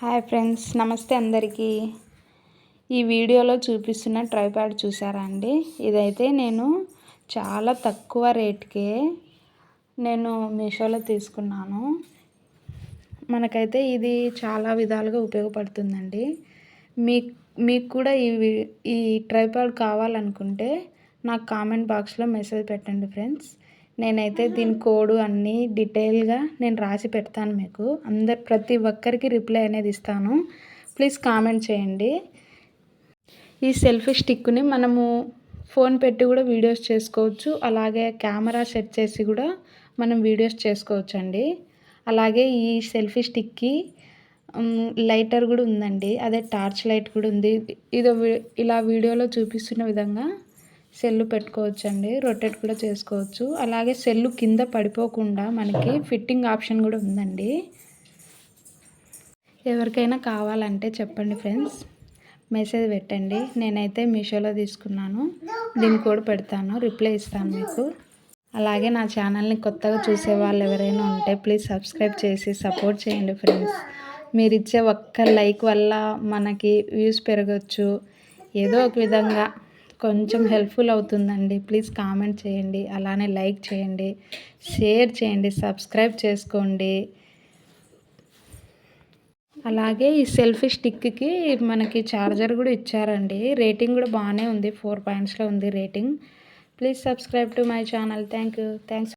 Hi friends, నమస్తే అందరికీ. ఈ వీడియోలో చూపిస్తున్న ట్రైపాడ్ చూసారా అండి? ఇదైతే నేను చాలా తక్కువ రేట్కే నేను మీషోలో తీసుకున్నాను. మనకైతే ఇది చాలా విధాలుగా ఉపయోగపడుతుందండి. మీకు కూడా ఈ ట్రైపాడ్ కావాలనుకుంటే నాకు కామెంట్ బాక్స్లో మెసేజ్ పెట్టండి ఫ్రెండ్స్. నేనైతే దీని కోడ్ అన్నీ డీటెయిల్గా నేను రాసి పెడతాను మీకు. ప్రతి ఒక్కరికి రిప్లై అనేది ఇస్తాను. ప్లీజ్ కామెంట్ చేయండి. ఈ సెల్ఫీ స్టిక్ని మనము ఫోన్ పెట్టి కూడా వీడియోస్ చేసుకోవచ్చు. అలాగే కెమెరా సెట్ చేసి కూడా మనం వీడియోస్ చేసుకోవచ్చు అండి. అలాగే ఈ సెల్ఫీ స్టిక్కి లైటర్ కూడా ఉందండి. అదే టార్చ్ లైట్ కూడా ఉంది. ఇలా వీడియోలో చూపిస్తున్న విధంగా సెల్లు పెట్టుకోవచ్చండి. రొటేట్ కూడా చేసుకోవచ్చు. అలాగే సెల్లు కింద పడిపోకుండా మనకి ఫిట్టింగ్ ఆప్షన్ కూడా ఉందండి. ఎవరికైనా కావాలంటే చెప్పండి ఫ్రెండ్స్, మెసేజ్ పెట్టండి. నేనైతే మీషోలో తీసుకున్నాను. దీన్ని కూడా పెడతాను, రిప్లై ఇస్తాను మీకు. అలాగే నా ఛానల్ని కొత్తగా చూసే వాళ్ళు ఎవరైనా ఉంటే ప్లీజ్ సబ్స్క్రైబ్ చేసి సపోర్ట్ చేయండి ఫ్రెండ్స్. మీరు ఇచ్చే ఒక్క లైక్ వల్ల మనకి వ్యూస్ పెరగచ్చు. ఏదో ఒక విధంగా కొంచెం హెల్ప్ఫుల్ అవుతుందండి. ప్లీజ్ కామెంట్ చేయండి, అలానే లైక్ చేయండి, షేర్ చేయండి, సబ్స్క్రైబ్ చేసుకోండి. అలాగే ఈ సెల్ఫీ స్టిక్కి మనకి ఛార్జర్ కూడా ఇచ్చారండి. రేటింగ్ కూడా బాగానే ఉంది, 4 పాయింట్స్లో ఉంది rating. Please subscribe to my channel. Thanks.